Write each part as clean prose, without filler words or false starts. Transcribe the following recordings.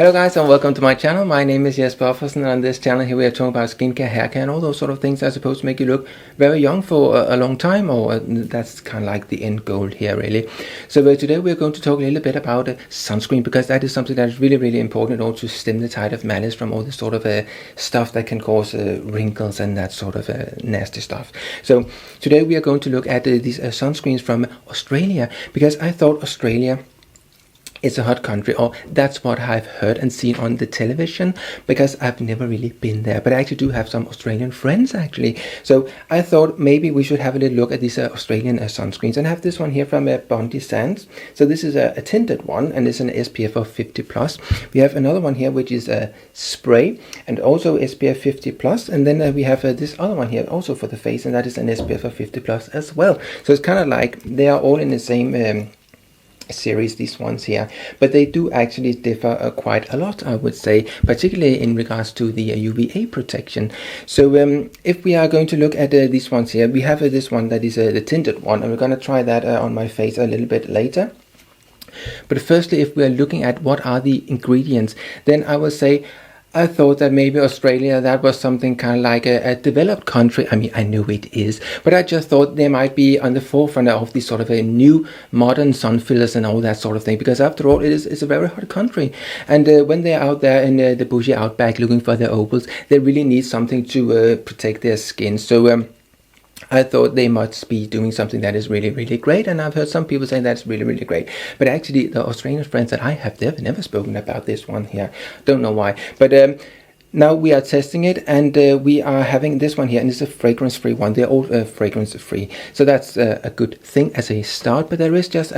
Hello guys and welcome to my channel. My name is Jesper and on this channel here we are talking about skincare, hair care and all those sort of things that are supposed to make you look very young for a long time, or that's kind of like the end goal here really. So today we're going to talk a little bit about sunscreen, because that is something that is really important in order to stem the tide of malice from all this sort of stuff that can cause wrinkles and that sort of nasty stuff. So today we are going to look at these sunscreens from Australia, because I thought Australia it's a hot country, or that's what I've heard and seen on the television, because I've never really been there, but I actually do have some Australian friends actually. So I thought maybe we should have a little look at these Australian sunscreens, and I have this one here from Bondi. So this is a tinted one, and it's an SPF of 50 plus. We have another one here which is a spray and also SPF 50 plus, and then we have this other one here also for the face, and that is an SPF of 50 plus as well. So it's kind of like they are all in the same series, these ones here, but they do actually differ quite a lot, I would say, particularly in regards to the UVA protection. So if we are going to look at these ones here, we have this one that is the tinted one, and we're going to try that on my face a little bit later. But firstly, if we are looking at what are the ingredients, then I would say I thought that maybe Australia, that was something kind of like a developed country. I mean, I know it is, but I just thought they might be on the forefront of these sort of a new modern sun fillers and all that sort of thing, because after all, it's a very hot country. And when they're out there in the bushy outback looking for their opals, they really need something to protect their skin. So I thought they must be doing something that is really great, and I've heard some people saying that's really great. But actually, the Australian friends that I have, they've never spoken about this one here. Don't know why. But now we are testing it, and we are having this one here, and it's a fragrance-free one. They're all fragrance-free, so that's a good thing as a start. But there is just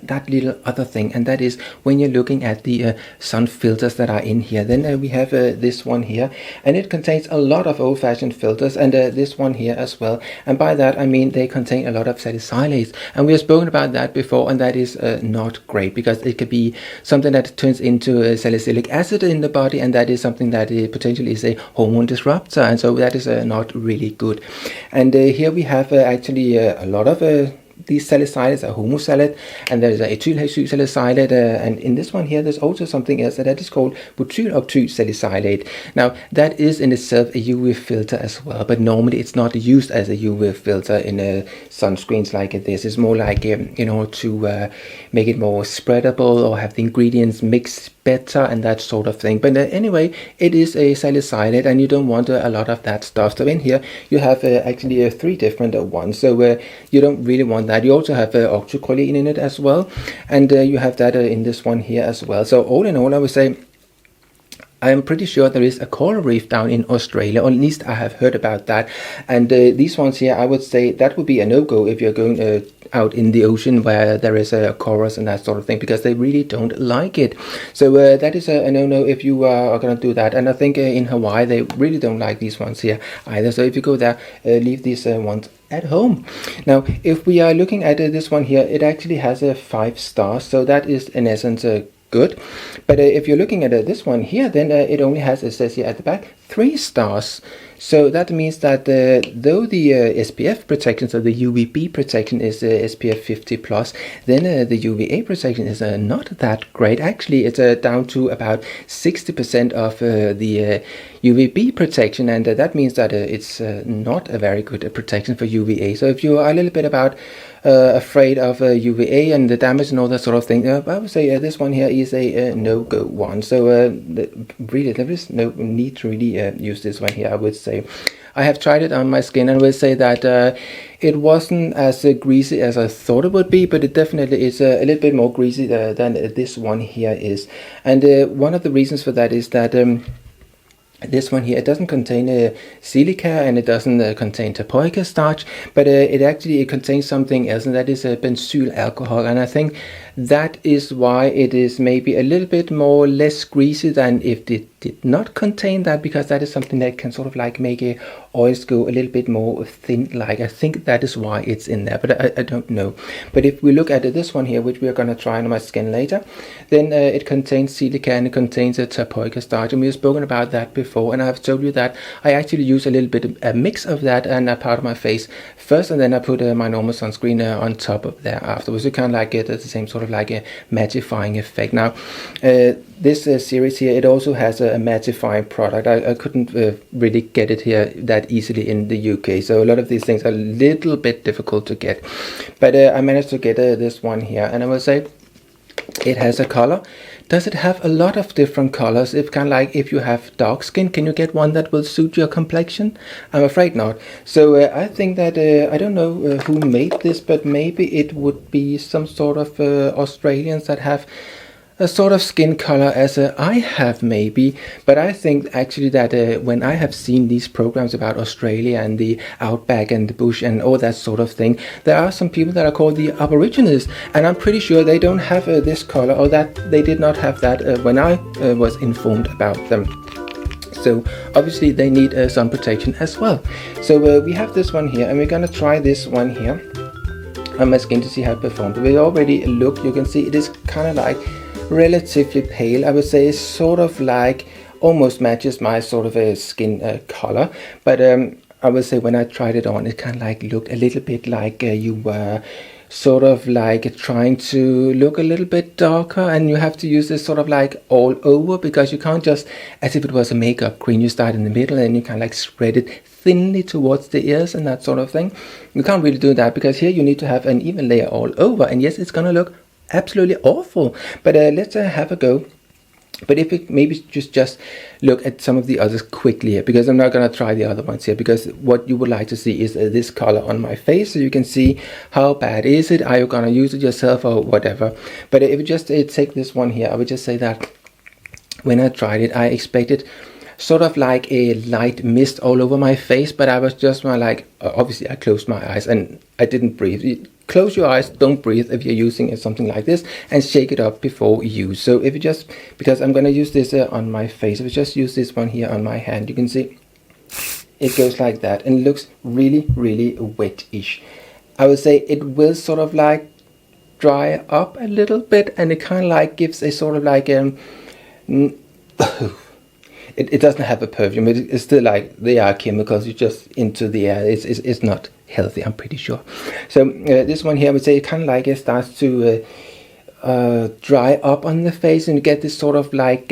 that little other thing, and that is when you're looking at the sun filters that are in here, then we have this one here, and it contains a lot of old-fashioned filters, and this one here as well. And by that I mean they contain a lot of salicylates, and we have spoken about that before, and that is not great, because it could be something that turns into salicylic acid in the body, and that is something that potentially is a hormone disruptor, and so that is not really good. And here we have actually a lot of these salicylates are homosalate, and there is a ethylhexysalicylate, and in this one here there's also something else that is called butyloctylsalicylate. Now that is in itself a UV filter as well, but normally it's not used as a UV filter in sunscreens like this. It's more like you know, to make it more spreadable or have the ingredients mixed better and that sort of thing. But anyway, it is a salicylate, and you don't want a lot of that stuff. So in here you have actually 3 different ones, so you don't really want that. You also have octreocholine in it as well, and you have that in this one here as well. So all in all, I would say I am pretty sure there is a coral reef down in Australia, or at least I have heard about that. And these ones here, I would say that would be a no-go if you're going out in the ocean where there is corals and that sort of thing, because they really don't like it. So that is a no-no if you are going to do that. And I think in Hawaii they really don't like these ones here either. So if you go there, leave these ones at home. Now if we are looking at this one here, it actually has 5 stars, so that is in essence good. But if you're looking at this one here, then it only has, it says here at the back, 3 stars. So that means that though the SPF protection, so the UVB protection is SPF 50 plus, then the UVA protection is not that great. Actually, it's down to about 60% of the UVB protection, and that means that it's not a very good protection for UVA. So if you are a little bit afraid of UVA and the damage and all that sort of thing, I would say this one here is a no-go one. So really there is no need to really use this one here, I would say. I have tried it on my skin, and will say that it wasn't as greasy as I thought it would be, but it definitely is a little bit more greasy than this one here is. And one of the reasons for that is that this one here, it doesn't contain silica, and it doesn't contain tapioca starch, but it contains something else, and that is benzyl alcohol. And I think that is why it is maybe a little bit less greasy than if it did not contain that, because that is something that can sort of like make oils go a little bit more thin. Like, I think that is why it's in there, but I don't know. But if we look at this one here, which we are going to try on my skin later, then it contains silica and it contains a tapioca starch, and we have spoken about that before, and I've told you that I actually use a little bit of a mix of that and a part of my face first, and then I put my normal sunscreen on top of there afterwards. You kind of like get the same sort of like a mattifying effect. Now this series here, it also has a mattifying product. I couldn't really get it here that easily in the UK, so a lot of these things are a little bit difficult to get, but I managed to get this one here, and I will say it has a color. Does it have a lot of different colors? It's kind of like, if you have dark skin, can you get one that will suit your complexion? I'm afraid not. So I think that I don't know who made this, but maybe it would be some sort of Australians that have a sort of skin color as I have, maybe. But I think actually that when I have seen these programs about Australia and the outback and the bush and all that sort of thing, there are some people that are called the Aborigines, and I'm pretty sure they don't have this color, or that they did not have that when I was informed about them. So obviously they need sun protection as well. So we have this one here, and we're gonna try this one here on my skin to see how it performs. We already look, you can see it is kind of like relatively pale. I would say it's sort of like almost matches my sort of a skin color, but I would say when I tried it on, it kind of like looked a little bit like you were sort of like trying to look a little bit darker, and you have to use this sort of like all over, because you can't just, as if it was a makeup cream, you start in the middle and you kind of like spread it thinly towards the ears and that sort of thing. You can't really do that, because here you need to have an even layer all over, and yes, it's gonna look absolutely awful, but let's have a go. But if it maybe just look at some of the others quickly here, because I'm not going to try the other ones here, because what you would like to see is this color on my face, so you can see how bad is it, are you going to use it yourself or whatever. But if you just take this one here, I would just say that when I tried it, I expected sort of like a light mist all over my face, but I was just more like, obviously I closed my eyes and I didn't breathe. Close your eyes, don't breathe if you're using something like this, and shake it up before you use. So if you just, because I'm going to use this on my face, if you just use this one here on my hand, you can see it goes like that, and it looks really, really wet-ish. I would say it will sort of like dry up a little bit, and it kind of like gives a sort of like it doesn't have a perfume. It's still like, they are chemicals, you just into the air. It's not healthy, I'm pretty sure. So this one here, I would say it kind of like it starts to dry up on the face, and you get this sort of like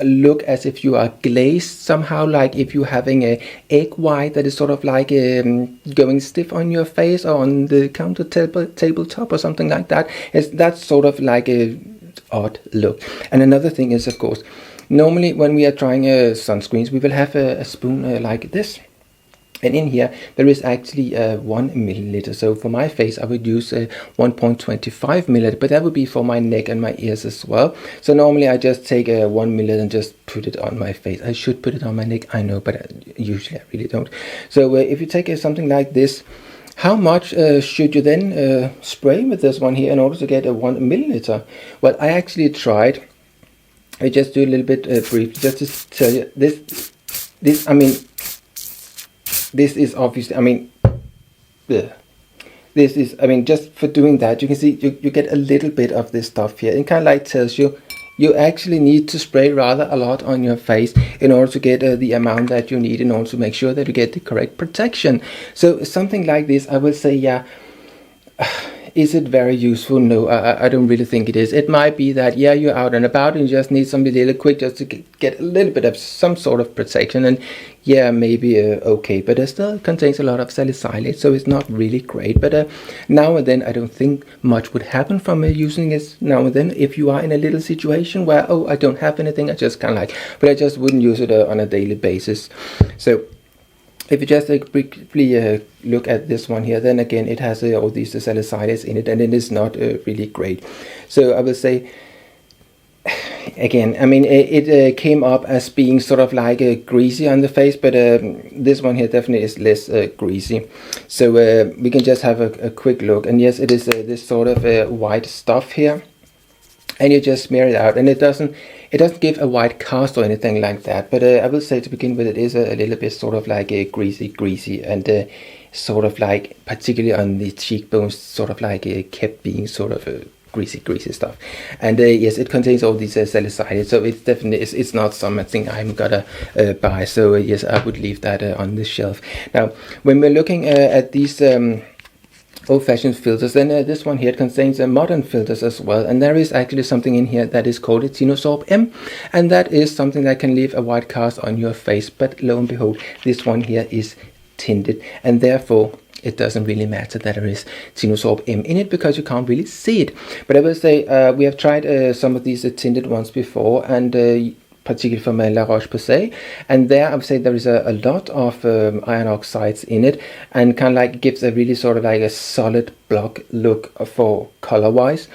look as if you are glazed somehow, like if you're having a egg white that is sort of like going stiff on your face, or on the counter tabletop or something like that. That's sort of like a odd look. And another thing is, of course, normally when we are trying sunscreens, we will have a spoon like this, and in here there is actually 1 milliliter. So for my face I would use 1.25 milliliter, but that would be for my neck and my ears as well. So normally I just take 1 milliliter and just put it on my face. I should put it on my neck, I know, but usually I really don't. So if you take something like this, how much should you then spray with this one here in order to get 1 milliliter? Well, I actually tried. I just do a little bit brief, just to tell you this. I mean, this is obviously, I mean, this is, I mean, just for doing that, you can see you get a little bit of this stuff here. It kind of like tells you actually need to spray rather a lot on your face in order to get the amount that you need, in order to make sure that you get the correct protection. So something like this, I would say, yeah. Is it very useful? No, I don't really think it is. It might be that, yeah, you're out and about and you just need something a little quick just to get a little bit of some sort of protection, and yeah, maybe okay, but it still contains a lot of salicylate, so it's not really great. But now and then, I don't think much would happen from using it now and then. If you are in a little situation where, oh, I don't have anything, I just kind of like, but I just wouldn't use it on a daily basis. So if you just briefly look at this one here, then again it has all these salicylates in it, and it is not really great. So I would say, again, I mean, it came up as being sort of like greasy on the face, but this one here definitely is less greasy. So we can just have a quick look, and yes, it is this sort of white stuff here. and you just smear it out, and it doesn't give a white cast or anything like that, but I will say to begin with, it is a little bit sort of like a greasy, and sort of like, particularly on the cheekbones, sort of like kept being sort of a greasy stuff. And yes, it contains all these salicylates, so it's definitely it's not something I'm gonna buy. So yes, I would leave that on the shelf. Now, when we're looking at these old-fashioned filters, then this one here contains modern filters as well, and there is actually something in here that is called a Tinosorb M, and that is something that can leave a white cast on your face, but lo and behold, this one here is tinted, and therefore it doesn't really matter that there is Tinosorb M in it, because you can't really see it. But I will say we have tried some of these tinted ones before, and particularly from La Roche-Posay, and there I would say there is a lot of iron oxides in it, and kind of like gives a really sort of like a solid block look for color wise,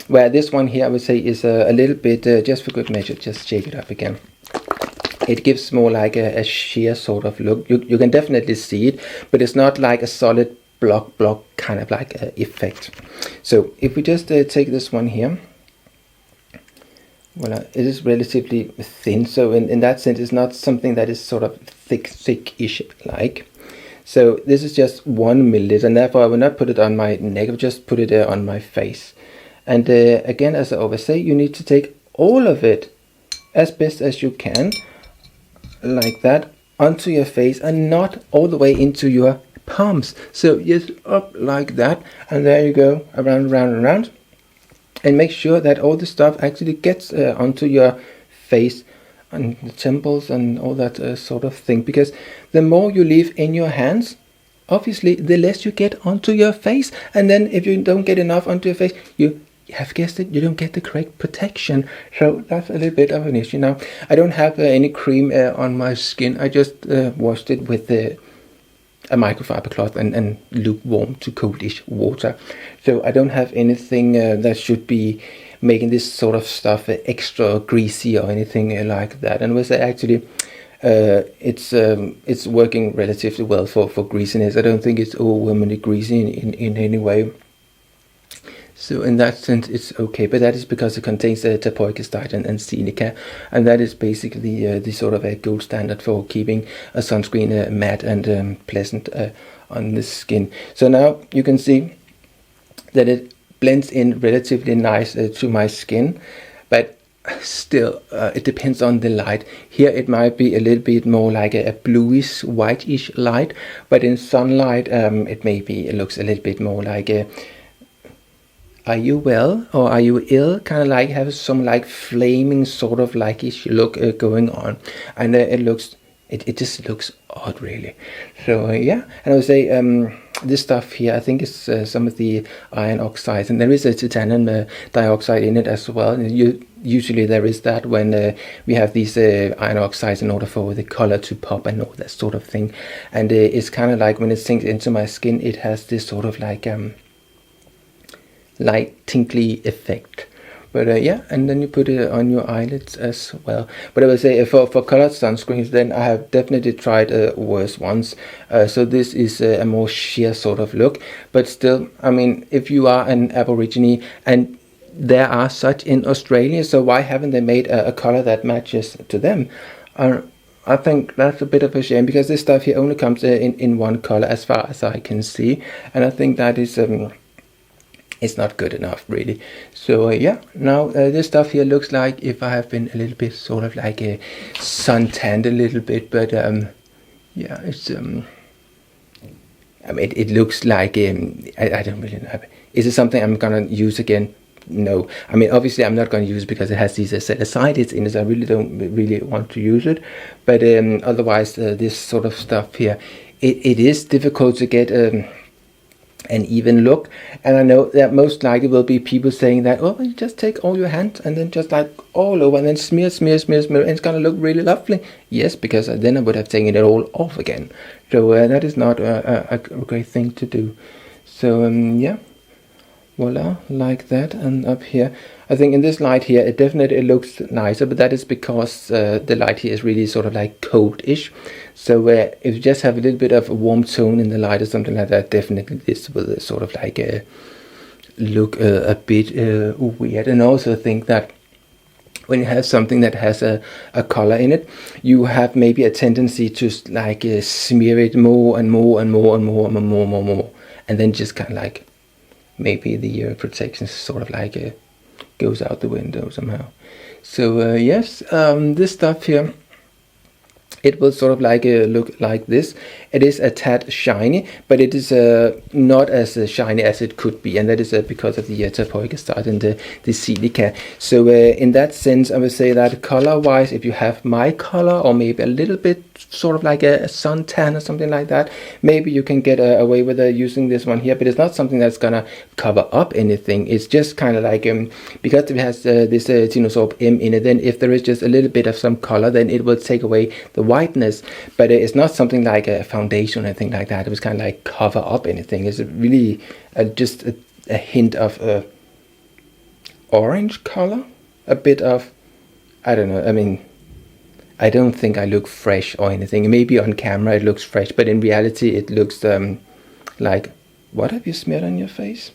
where this one here I would say is a little bit, just for good measure, just shake it up again. It gives more like a sheer sort of look. You can definitely see it, but it's not like a solid block kind of like effect. So if we just take this one here, well, it is relatively thin, so in that sense it's not something that is sort of thick-ish like. So this is just 1 milliliter, and therefore I will not put it on my neck, I will just put it on my face. And again, as I always say, you need to take all of it as best as you can, like that, onto your face, and not all the way into your palms. So just up like that, and there you go, around. And make sure that all the stuff actually gets onto your face and the temples and all that sort of thing. Because the more you leave in your hands, obviously, the less you get onto your face. And then if you don't get enough onto your face, you have guessed it, you don't get the correct protection. So that's a little bit of an issue. Now, I don't have any cream on my skin. I just washed it with a microfiber cloth and lukewarm to coldish water. So I don't have anything that should be making this sort of stuff extra greasy or anything like that. And with actually it's working relatively well for greasiness. I don't think it's overwhelmingly greasy in any way. So in that sense, it's okay, but that is because it contains terpoic acid and silica, and that is basically the sort of a gold standard for keeping a sunscreen matte and pleasant on the skin. So now you can see that it blends in relatively nice to my skin, but still it depends on the light. Here it might be a little bit more like a bluish, whitish light, but in sunlight it looks a little bit more like a are you well or are you ill, kind of like have some like flaming sort of like-ish look going on, and it just looks odd really. So yeah, and I would say this stuff here, I think is some of the iron oxides, and there is a titanium dioxide in it as well. And usually there is that when we have these iron oxides in order for the color to pop and all that sort of thing. And it's kind of like when it sinks into my skin, it has this sort of like light tinkly effect. But yeah, and then you put it on your eyelids as well. But I would say for colored sunscreens, then I have definitely tried worse ones. So this is a more sheer sort of look, but still, I mean, if you are an Aborigine, and there are such in Australia, so why haven't they made a color that matches to them? I think that's a bit of a shame, because this stuff here only comes in one color as far as I can see, and I think that is it's not good enough really. So yeah, now this stuff here looks like if I have been a little bit sort of like a suntanned a little bit, but yeah, it's I mean, it looks like I don't really know. Is it something I'm gonna use again? No. I mean, obviously I'm not going to use it because it has these salicylates in it, so I really don't really want to use it. But otherwise this sort of stuff here, it is difficult to get an even look, and I know that most likely will be people saying that, oh, you just take all your hands and then just like all over and then smear, and it's gonna look really lovely. Yes, because then I would have taken it all off again. So that is not a great thing to do. So yeah, voila, like that. And up here, I think in this light here, it definitely looks nicer, but that is because the light here is really sort of like cold-ish. So if you just have a little bit of a warm tone in the light or something like that, definitely this will sort of like look a bit weird. And also think that when you have something that has a color in it, you have maybe a tendency to like smear it more and more and more and more and more, and then just kind of like maybe the protection sort of like goes out the window somehow. So yes, this stuff here, it will sort of like look like this. It is a tad shiny, but it is not as shiny as it could be, and that is because of the typoic start and the silica. So in that sense, I would say that color-wise, if you have my color or maybe a little bit sort of like a suntan or something like that, maybe you can get away with using this one here, but it's not something that's gonna cover up anything. It's just kind of like because it has this Tinosorb M in it, then if there is just a little bit of some color, then it will take away the whiteness, but it's not something like a foundation or anything like that. It was kind of like cover up anything. It's really just a hint of orange color, a bit of, I don't know, I mean, I don't think I look fresh or anything. Maybe on camera it looks fresh, but in reality it looks like, what have you smeared on your face?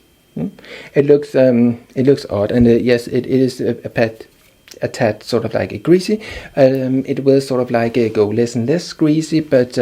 It looks odd, and yes, it is a tad sort of like greasy. It will sort of like go less and less greasy, but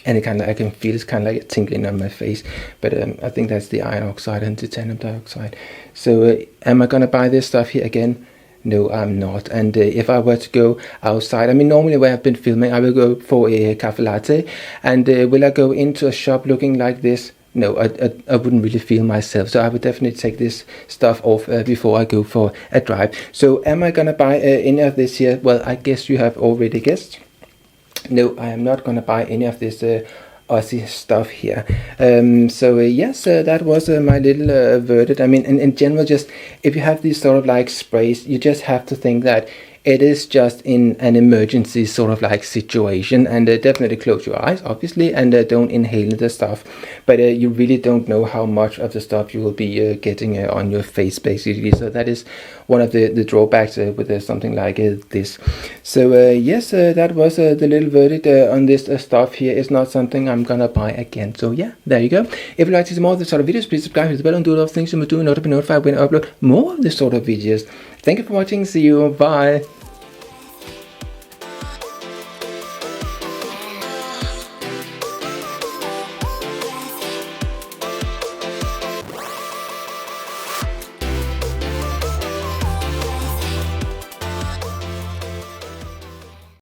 and it kind of, I can feel it's kind of like tingling on my face, but I think that's the iron oxide and titanium dioxide. So am I gonna buy this stuff here again? No, I'm not. And if I were to go outside, I mean, normally where I've been filming, I will go for a cafe latte. And will I go into a shop looking like this? No, I wouldn't really feel myself. So I would definitely take this stuff off before I go for a drive. So am I going to buy any of this here? Well, I guess you have already guessed. No, I am not going to buy any of this Aussie stuff here. So yes, that was my little verdict. I mean, in general, just if you have these sort of like sprays, you just have to think that it is just in an emergency sort of like situation, and definitely close your eyes obviously, and don't inhale the stuff, but you really don't know how much of the stuff you will be getting on your face basically. So that is one of the drawbacks with something like this. So yes, that was the little verdict on this stuff here. It's not something I'm gonna buy again. So yeah, there you go. If you'd like to see more of this sort of videos, please subscribe, hit the bell, and do all those things you must do in order to be notified when I upload more of this sort of videos. Thank you for watching. See you. Bye.